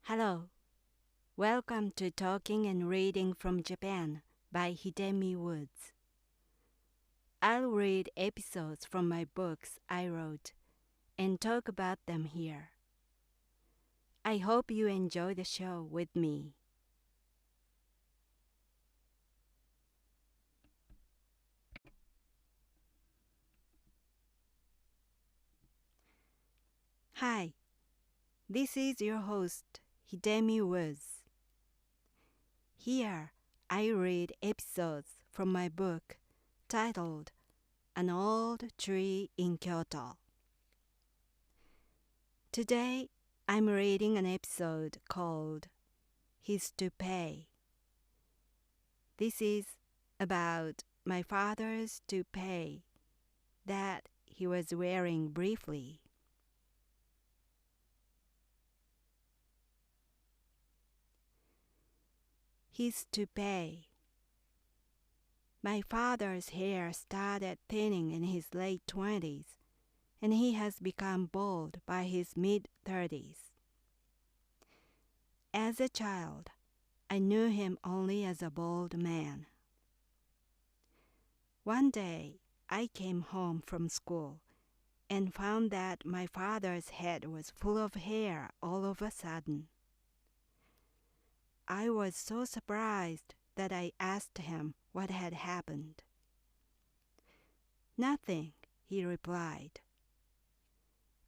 Hello, welcome to Talking and Reading from Japan by Hidemi Woods. I'll read episodes from my books I wrote and talk about them here. I hope you enjoy the show with me. Hi, this is your host, Hidemi Woods. Here, I read episodes from my book titled An Old Tree in Kyoto. Today, I'm reading an episode called His Toupee. This is about my father's toupee that he was wearing briefly. His toupee. My father's hair started thinning in his late 20s, and he has become bald by his mid-30s. As a child, I knew him only as a bald man. One day, I came home from school and found that my father's head was full of hair all of a sudden. I was so surprised that I asked him what had happened. "Nothing," he replied.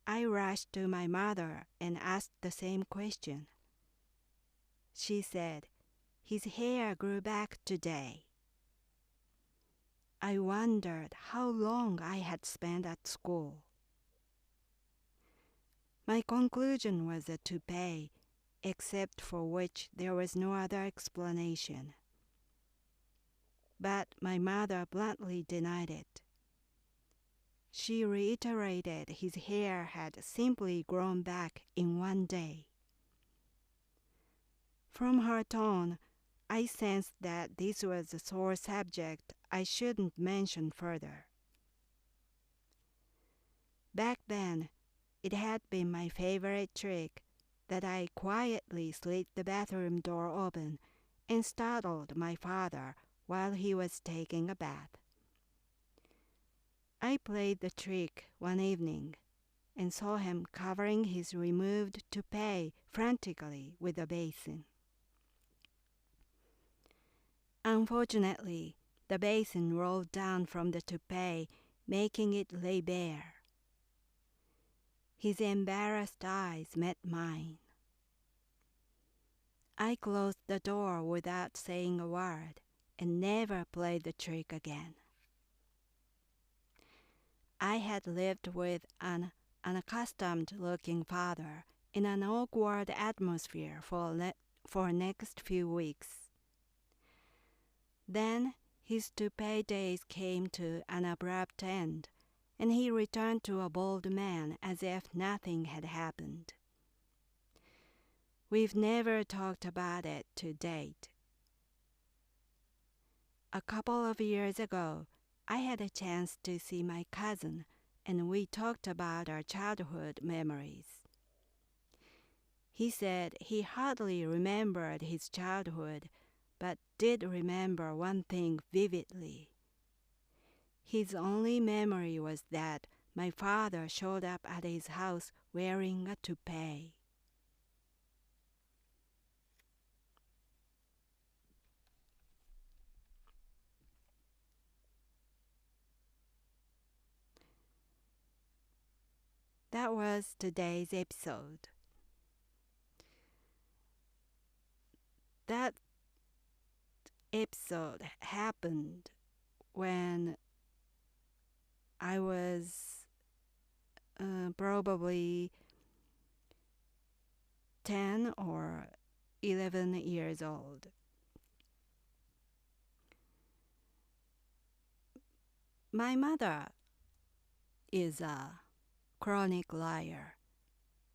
I rushed to my mother and asked the same question. She said, "His hair grew back today." I wondered how long I had spent at school. My conclusion was a toupee, except for which there was no other explanation. But my mother bluntly denied it. She reiterated his hair had simply grown back in one day. From her tone, I sensed that this was a sore subject I shouldn't mention further. Back then, it had been my favorite trick that I quietly slit the bathroom door open and startled my father while he was taking a bath. I played the trick one evening and saw him covering his removed toupee frantically with a basin. Unfortunately, the basin rolled down from the toupee, making it lay bare. His embarrassed eyes met mine. I closed the door without saying a word and never played the trick again. I had lived with an unaccustomed-looking father in an awkward atmosphere for next few weeks. Then his toupee days came to an abrupt end, and he returned to a bald man as if nothing had happened. We've never talked about it to date. A couple of years ago, I had a chance to see my cousin, and we talked about our childhood memories. He said he hardly remembered his childhood, but did remember one thing vividly. His only memory was that my father showed up at his house wearing a toupee. That was today's episode. That episode happened when I was probably 10 or 11 years old. My mother is a chronic liar.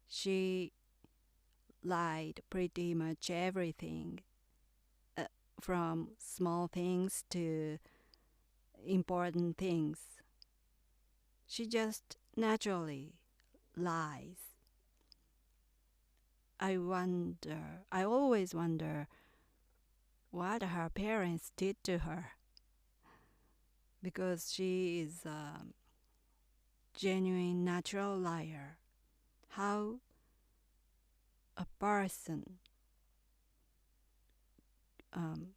She lied pretty much everything, from small things to important things. She just naturally lies. I always wonder what her parents did to her, because she is a genuine natural liar. How a person um,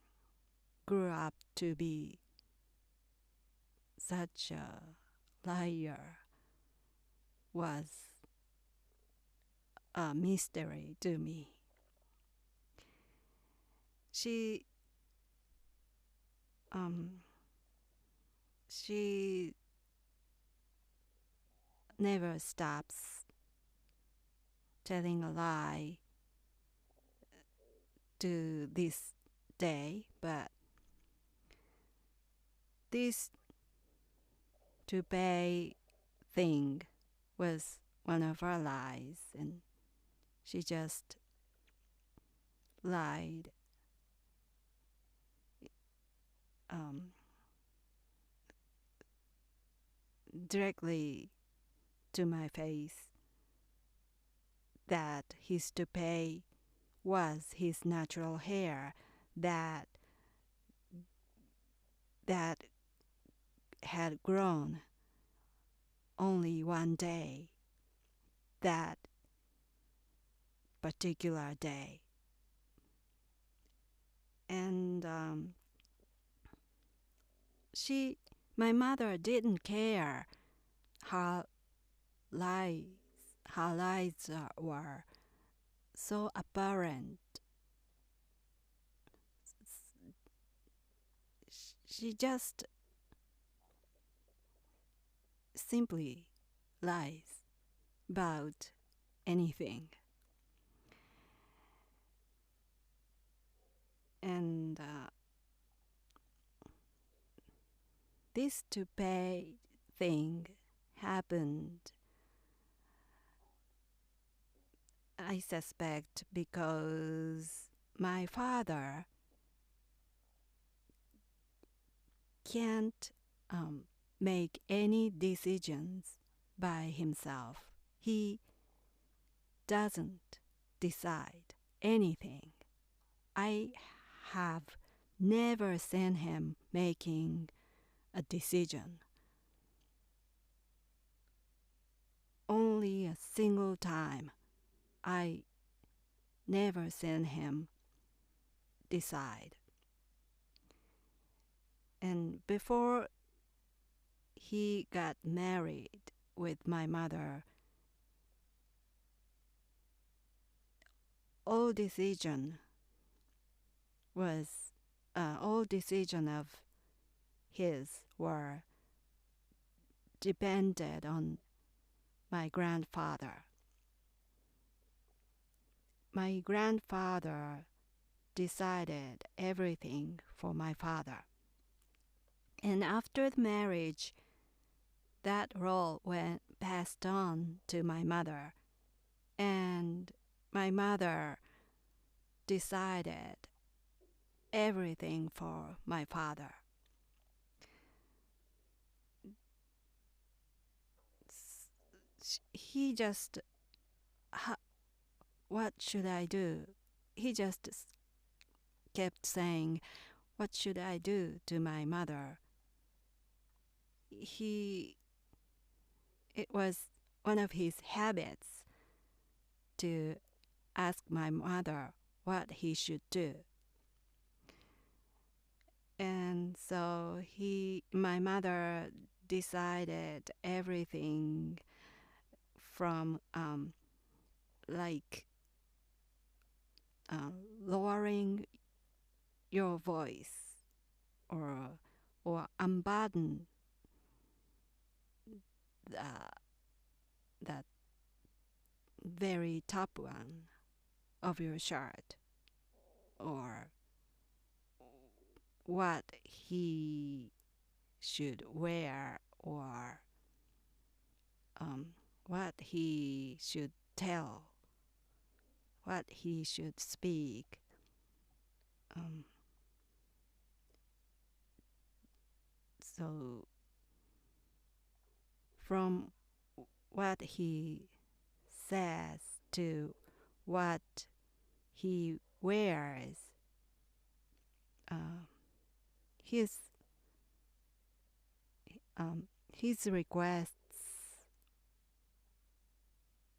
grew up to be such a liar was a mystery to me. She um, she never stops telling a lie to this day, but this toupee thing was one of her lies, and she just lied um, directly to my face that his toupee was his natural hair that that had grown only one day, that particular day. And she, my mother didn't care how lies, how lies were so apparent. She just simply lies about anything. And this toupee thing happened, I suspect, because my father can't make any decisions by himself. He doesn't decide anything. I have never seen him making a decision. Only a single time I never seen him decide. And before he got married with my mother, all decision was all decision of his were depended on my grandfather. My grandfather decided everything for my father. And after the marriage, that role went passed on to my mother. And my mother decided everything for my father. He just, what should I do? He just kept saying, what should I do to my mother? It was one of his habits to ask my mother what he should do. And so my mother decided everything from like lowering your voice, or unbutton that very top one of your shirt, or what he should wear, or what he should tell, what he should speak. So from what he says to what he wears. Uh, his his requests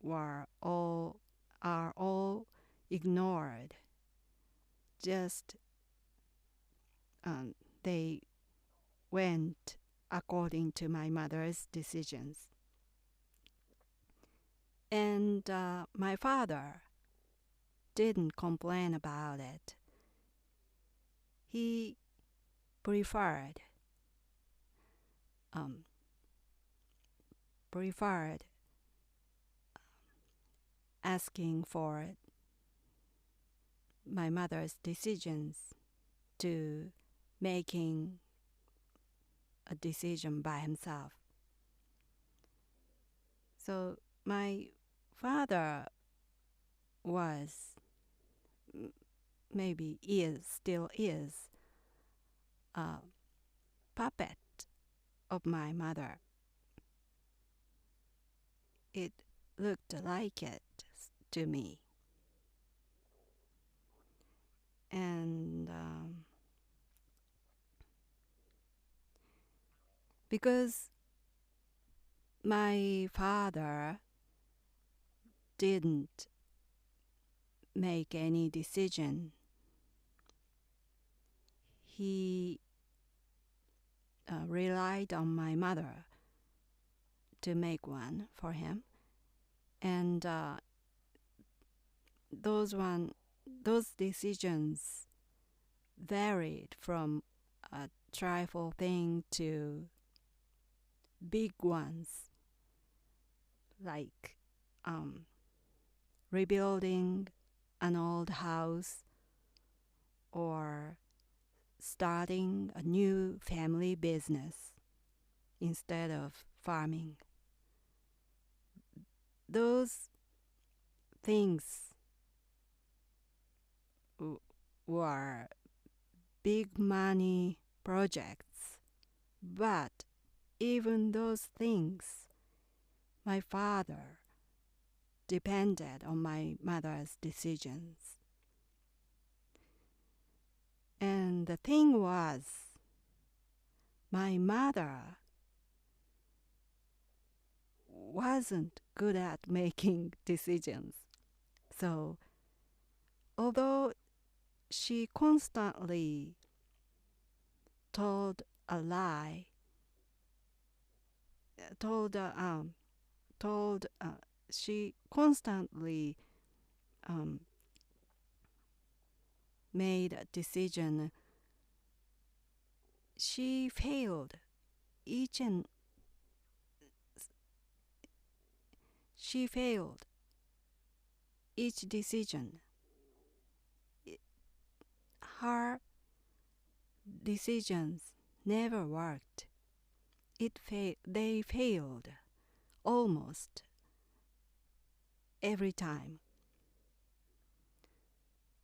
were all are all ignored. Just they went according to my mother's decisions. And my father didn't complain about it. He preferred um, preferred asking for my mother's decisions to making a decision by himself. So my father was, maybe is, still is, a puppet of my mother. It looked like it to me. And because my father didn't make any decision, he relied on my mother to make one for him. And those decisions varied from a trifle thing to big ones, like rebuilding an old house or starting a new family business instead of farming. Those things were big money projects, but even those things, my father depended on my mother's decisions. And the thing was, my mother wasn't good at making decisions. So, although she constantly told a lie, told, she constantly made a decision. She failed each and she failed each decision. Her decisions never worked. They failed almost every time.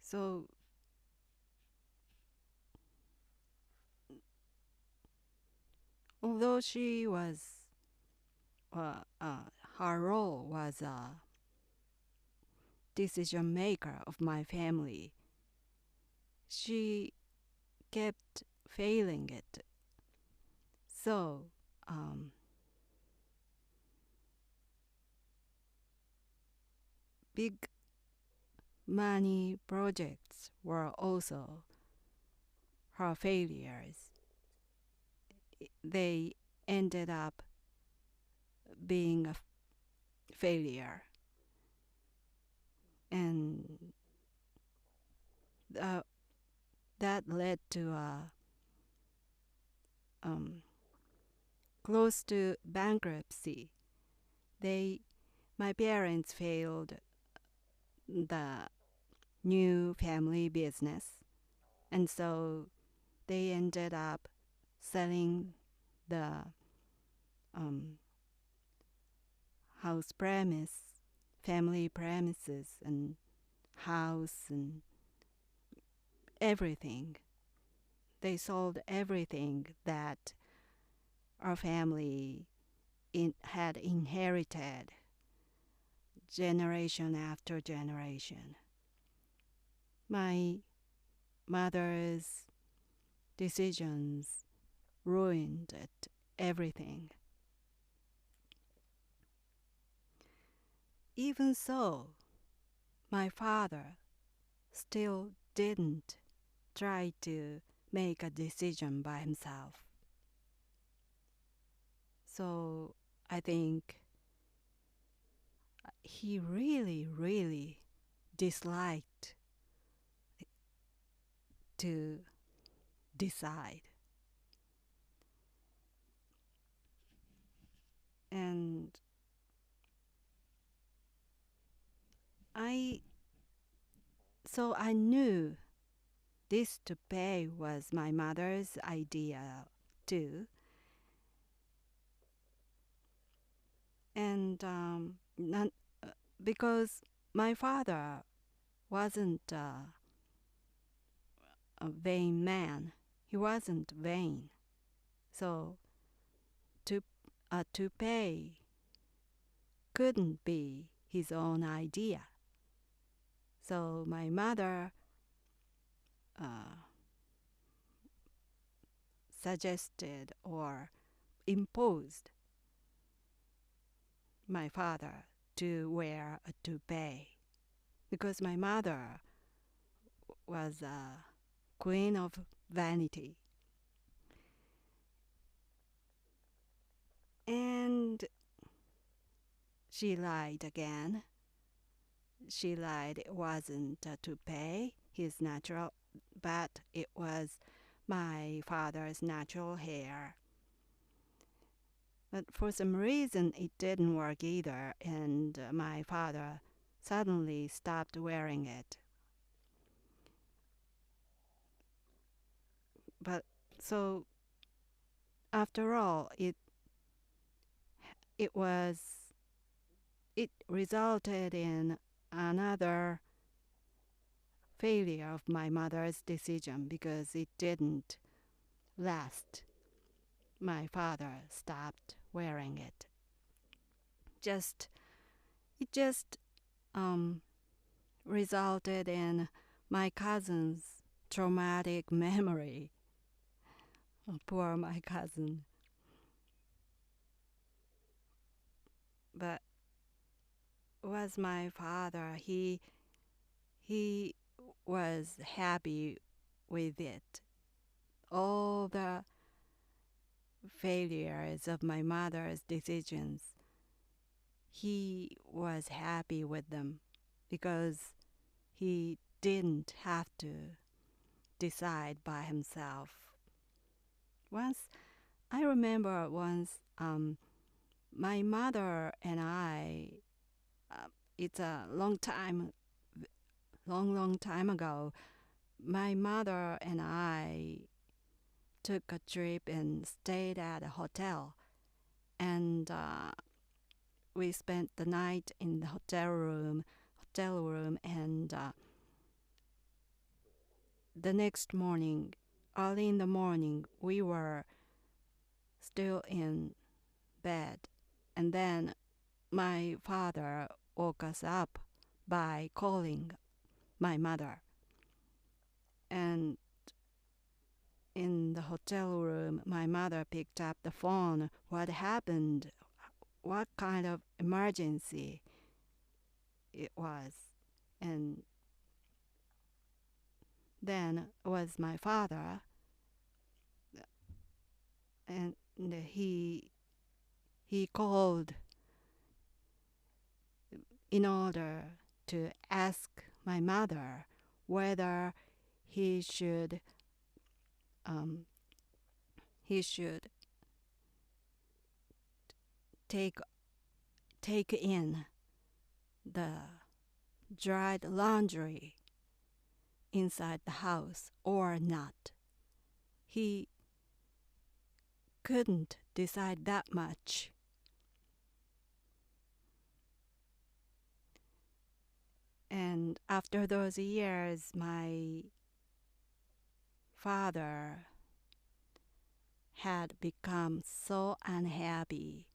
So although she was, her role was a decision maker of my family, she kept failing it. So big money projects were also her failures. They ended up being a failure. And that led to a close to bankruptcy. My parents failed the new family business, and so they ended up selling the house premise, family premises, and house and everything. They sold everything that our family had inherited generation after generation. My mother's decisions ruined it, everything. Even so, my father still didn't try to make a decision by himself. So I think he really, really disliked to decide. And I so I knew this toupee was my mother's idea too. And not, because my father wasn't a vain man, he wasn't vain. So to a toupee couldn't be his own idea. So my mother uh, suggested or imposed my father to wear a toupee because my mother was a queen of vanity. And she lied again. She lied it wasn't a toupee, his natural, but it was my father's natural hair. But for some reason, it didn't work either, and my father suddenly stopped wearing it. But so after all, it was it resulted in another failure of my mother's decision because it didn't last. My father stopped wearing it. Just it just um, resulted in my cousin's traumatic memory. Oh, poor my cousin. But was my father. He was happy with it. All the failures of my mother's decisions, he was happy with them because he didn't have to decide by himself. Once, I remember once, my mother and I, it's a long time ago, my mother and I took a trip and stayed at a hotel. And we spent the night in the hotel room, and the next morning, early in the morning, we were still in bed. And then my father woke us up by calling my mother. And in the hotel room, my mother picked up the phone. What happened? What kind of emergency it was? And then was my father, and he called in order to ask my mother whether he should um, he should take in the dried laundry inside the house or not. He couldn't decide that much. And after those years, my father had become so unhappy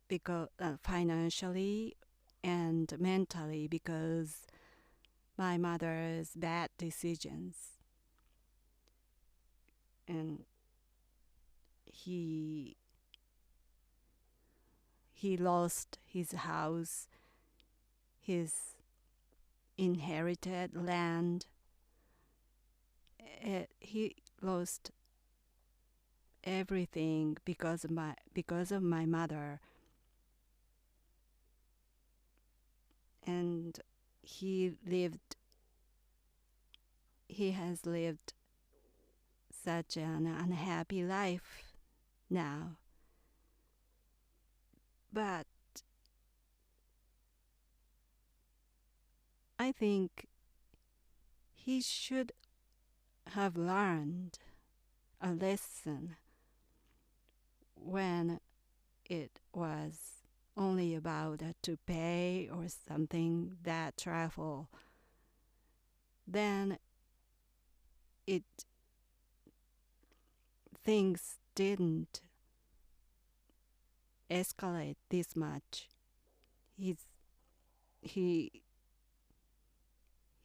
because financially and mentally because my mother's bad decisions. And he lost his house, his inherited land. He lost everything because of my mother. And he has lived such an unhappy life now. But I think he should have learned a lesson when it was only about a toupee or something that travel. Then things didn't escalate this much. He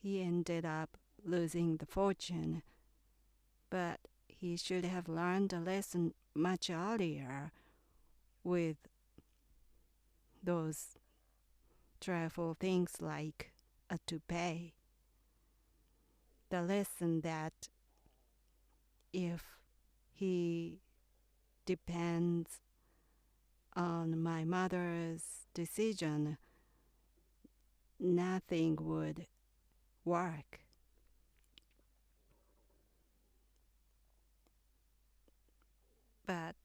ended up losing the fortune, but he should have learned a lesson much earlier with those travel things like a toupee. The lesson that if he depends on my mother's decision, nothing would work. But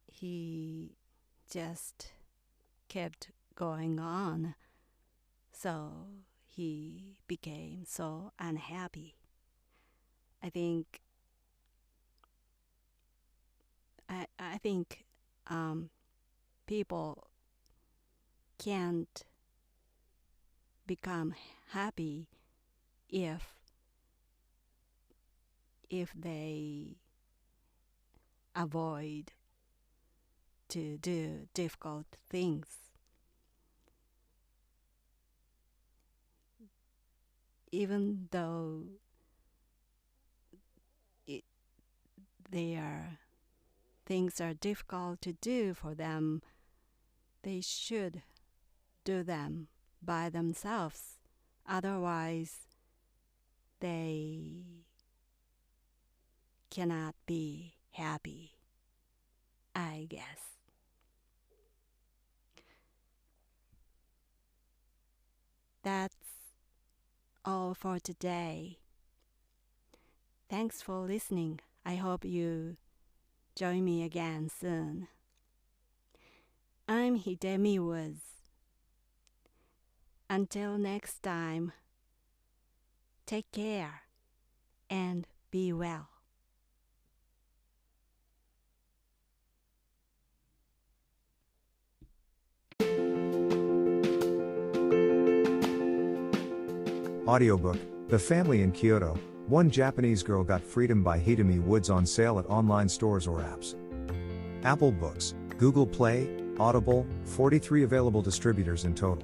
he just kept going on, so he became so unhappy. I think people can't become happy if they avoid to do difficult things. Even though things are difficult to do for them, they should do them by themselves. Otherwise, they cannot be happy, I guess. That's all for today. Thanks for listening. I hope you join me again soon. I'm Hidemi Woods. Until next time, take care and be well. Audiobook, The Family in Kyoto, One Japanese Girl Got Freedom by Hidemi Woods on sale at online stores or apps. Apple Books, Google Play, Audible, 43 available distributors in total.